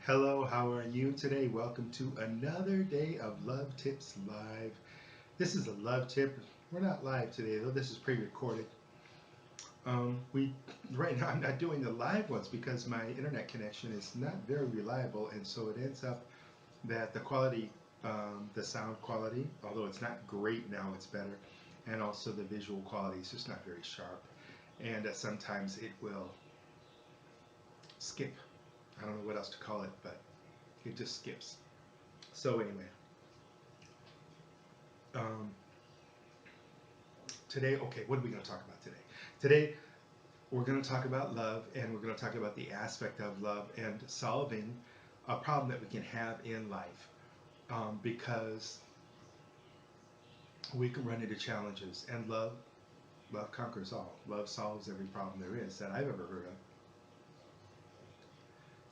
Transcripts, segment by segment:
Hello, how are you today? Welcome to another day of Love Tips Live. This is a love tip. We're not live today, though. This is pre-recorded. We right now I'm not doing the live ones because my internet connection is not very reliable, and so it ends up that the quality, the sound quality, although it's not great now, it's better, and also the visual quality is just not very sharp, and sometimes it will skip. I don't know what else to call it, but it just skips. So anyway, um, today, okay, what are we going to talk about today? Today, we're going to talk about love, and we're going to talk about the aspect of love and solving a problem that we can have in life, because we can run into challenges, and love conquers all. Love solves every problem there is that I've ever heard of.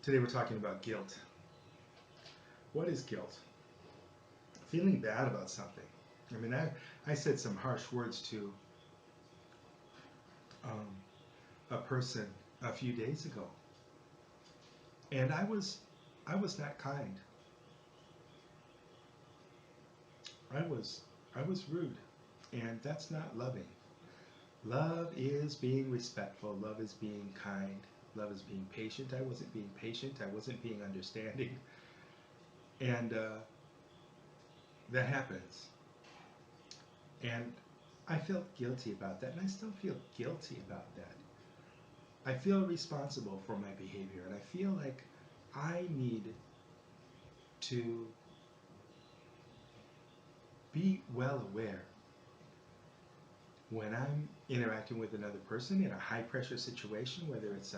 Today, we're talking about guilt. What is guilt? Feeling bad about something. I mean, I said some harsh words to um, a person a few days ago, and I was not kind. I was rude, and that's not loving. Love is being respectful. Love is being kind. Love is being patient. I wasn't being patient. I wasn't being understanding, and that happens. And I felt guilty about that, and I still feel guilty about that. I feel responsible for my behavior, and I feel like I need to be well aware when I'm interacting with another person in a high pressure situation, whether it's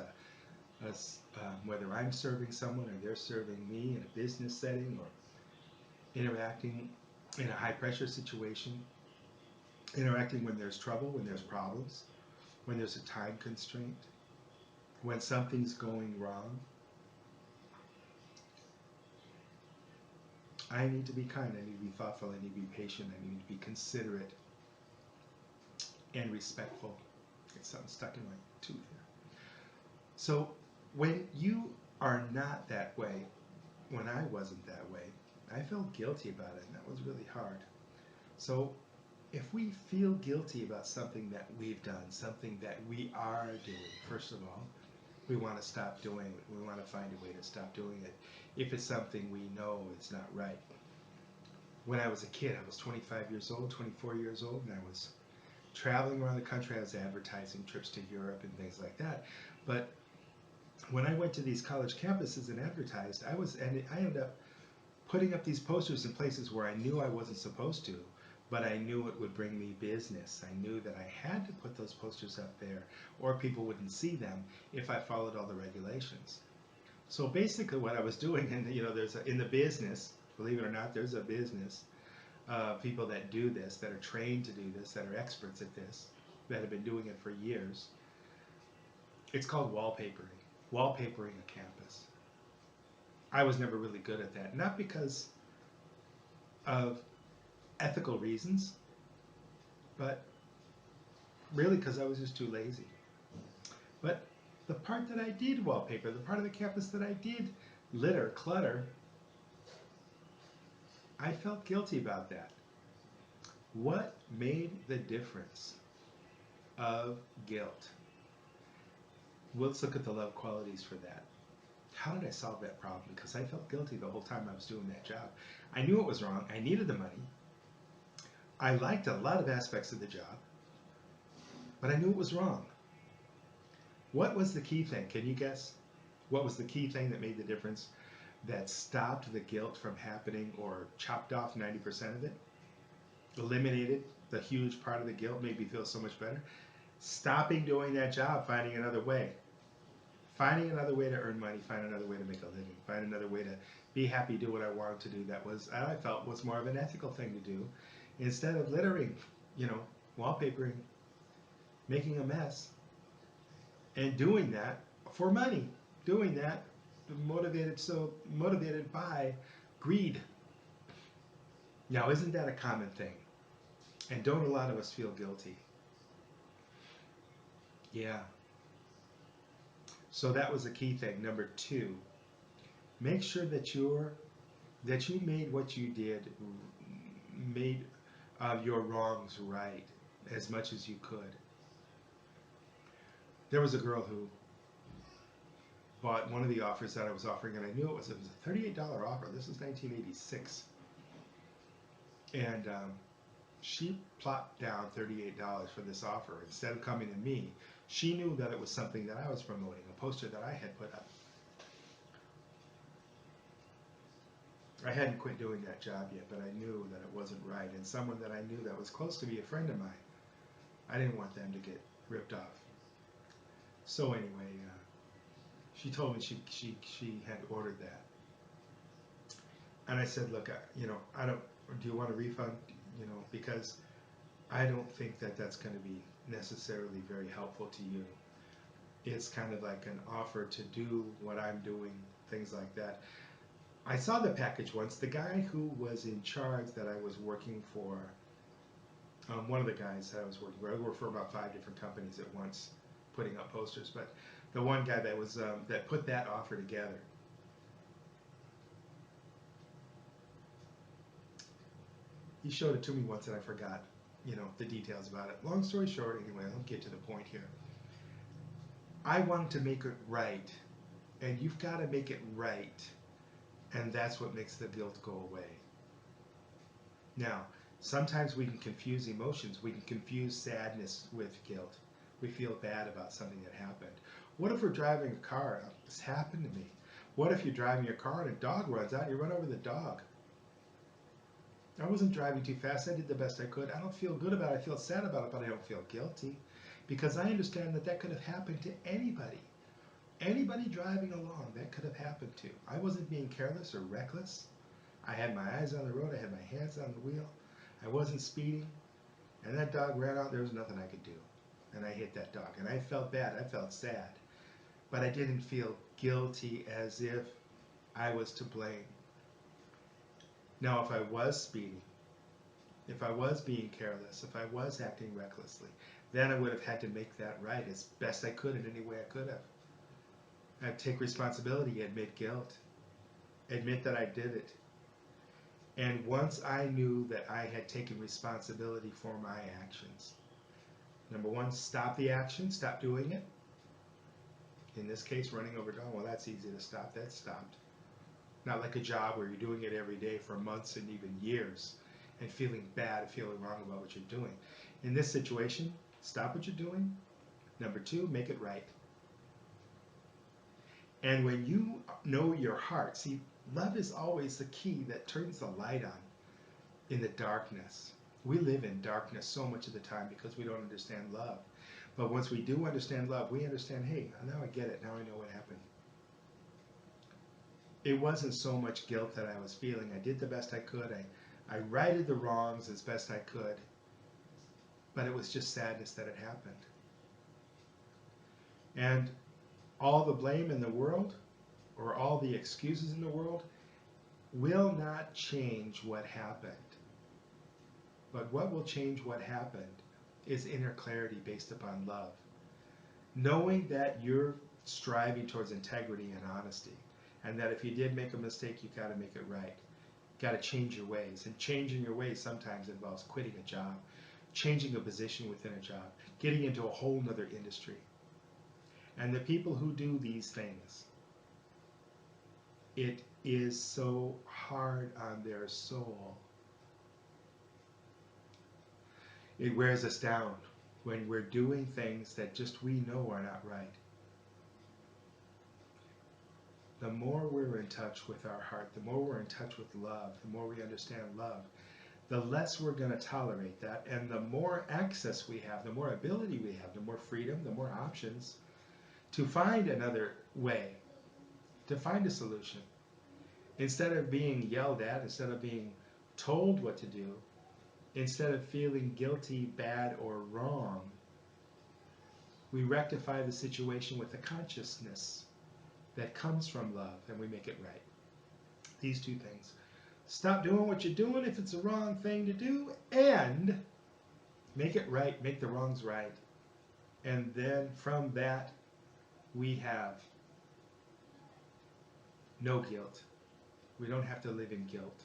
whether I'm serving someone or they're serving me in a business setting, or interacting in a high pressure situation, interacting when there's trouble, when there's problems, when there's a time constraint, when something's going wrong. I need to be kind, I need to be thoughtful, I need to be patient, I need to be considerate and respectful. Get something stuck in my tooth here. So when you are not that way, when I wasn't that way, I felt guilty about it, and that was really hard. So if we feel guilty about something that we've done, something that we are doing, first of all, we want to stop doing it. We want to find a way to stop doing it if it's something we know is not right. When I was a kid, I was 25 years old, 24 years old, and I was traveling around the country. I was advertising trips to Europe and things like that. But when I went to these college campuses and advertised, and I ended up putting up these posters in places where I knew I wasn't supposed to, but I knew it would bring me business. I knew that I had to put those posters up there, or people wouldn't see them if I followed all the regulations. So basically what I was doing, and in the business, believe it or not, there's a business, people that do this, that are trained to do this, that are experts at this, that have been doing it for years. It's called wallpapering a campus. I was never really good at that, not because of ethical reasons, but really because I was just too lazy. But the part that I did wallpaper, the part of the campus that I did litter, clutter, I felt guilty about that. What made the difference of guilt? Let's look at the love qualities for that. How did I solve that problem? Because I felt guilty the whole time I was doing that job. I knew it was wrong. I needed the money. I liked a lot of aspects of the job, but I knew it was wrong. What was the key thing? Can you guess? What was the key thing that made the difference, that stopped the guilt from happening, or chopped off 90% of it? Eliminated the huge part of the guilt, made me feel so much better? Stopping doing that job, finding another way. Finding another way to earn money, find another way to make a living, find another way to be happy, do what I wanted to do that I felt was more of an ethical thing to do, instead of littering, you know, wallpapering, making a mess, and doing that for money, doing that motivated by greed. Now, isn't that a common thing? And don't a lot of us feel guilty? Yeah. So that was a key thing. Number two, Make sure that you made what you did, made your wrongs right as much as you could. There was a girl who bought one of the offers that I was offering, and I knew it was a $38 offer. This is 1986, and she plopped down $38 for this offer instead of coming to me. She knew that it was something that I was promoting, a poster that I had put up. I hadn't quit doing that job yet, but I knew that it wasn't right, and someone that I knew that was close to be a friend of mine, I didn't want them to get ripped off. So anyway, she told me she had ordered that, and I said, look, I don't. Do you want a refund? Because I don't think that that's going to be necessarily very helpful to you. It's kind of like an offer to do what I'm doing, things like that. I saw the package once. The guy who was in charge that I was working for, one of the guys that I was working for, I worked for about 5 different companies at once, putting up posters, but the one guy that was that put that offer together, he showed it to me once and I forgot, the details about it. Long story short, anyway, I'll get to the point here. I wanted to make it right, and you've got to make it right, and that's what makes the guilt go away. Now, sometimes we can confuse emotions. We can confuse sadness with guilt. We feel bad about something that happened. What if we're driving a car? This happened to me. What if you're driving your car and a dog runs out and you run over the dog? I wasn't driving too fast. I did the best I could. I don't feel good about it. I feel sad about it, but I don't feel guilty because I understand that that could have happened to anybody. Anybody driving along, that could have happened to. I wasn't being careless or reckless. I had my eyes on the road. I had my hands on the wheel. I wasn't speeding. And that dog ran out. There was nothing I could do. And I hit that dog. And I felt bad. I felt sad. But I didn't feel guilty as if I was to blame. Now, if I was speeding, if I was being careless, if I was acting recklessly, then I would have had to make that right as best I could in any way I could have. I'd take responsibility, admit guilt, admit that I did it. And once I knew that I had taken responsibility for my actions, number one, stop the action, stop doing it. In this case, running over a dog, well, that's easy to stop. That's stopped. Not like a job where you're doing it every day for months and even years and feeling bad and feeling wrong about what you're doing. In this situation, stop what you're doing. Number two, make it right. And when you know your heart, see, love is always the key that turns the light on in the darkness. We live in darkness so much of the time because we don't understand love. But once we do understand love, we understand, hey, now I get it. Now I know what happened. It wasn't so much guilt that I was feeling. I did the best I could. I righted the wrongs as best I could. But it was just sadness that it happened. And all the blame in the world, or all the excuses in the world, will not change what happened. But what will change what happened is inner clarity based upon love. Knowing that you're striving towards integrity and honesty, and that if you did make a mistake, you've got to make it right. You've got to change your ways. And changing your ways sometimes involves quitting a job, changing a position within a job, getting into a whole nother industry. And the people who do these things, it is so hard on their soul. It wears us down when we're doing things that just we know are not right. The more we're in touch with our heart, the more we're in touch with love, the more we understand love, the less we're going to tolerate that, and the more access we have, the more ability we have, the more freedom, the more options to find another way, to find a solution. Instead of being yelled at, instead of being told what to do, instead of feeling guilty, bad, or wrong, we rectify the situation with the consciousness that comes from love, and we make it right. These two things. Stop doing what you're doing if it's the wrong thing to do, and make it right, make the wrongs right. And then from that, we have no guilt. We don't have to live in guilt.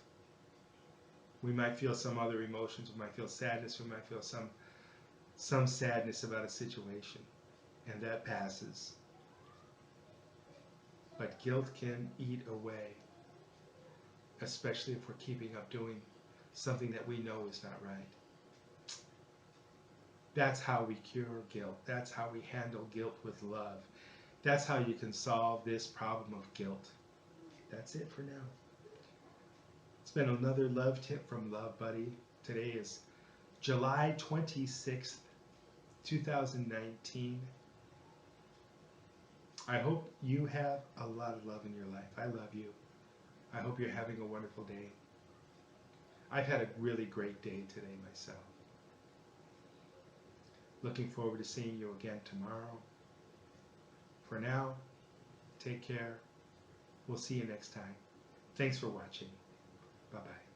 We might feel some other emotions. We might feel sadness. We might feel some sadness about a situation, and that passes. But guilt can eat away, especially if we're keeping up doing something that we know is not right. That's how we cure guilt. That's how we handle guilt with love. That's how you can solve this problem of guilt. That's it for now. It's been another love tip from Love Buddy. Today is July 26th, 2019. I hope you have a lot of love in your life. I love you. I hope you're having a wonderful day. I've had a really great day today myself. Looking forward to seeing you again tomorrow. For now, take care. We'll see you next time. Thanks for watching. Bye-bye.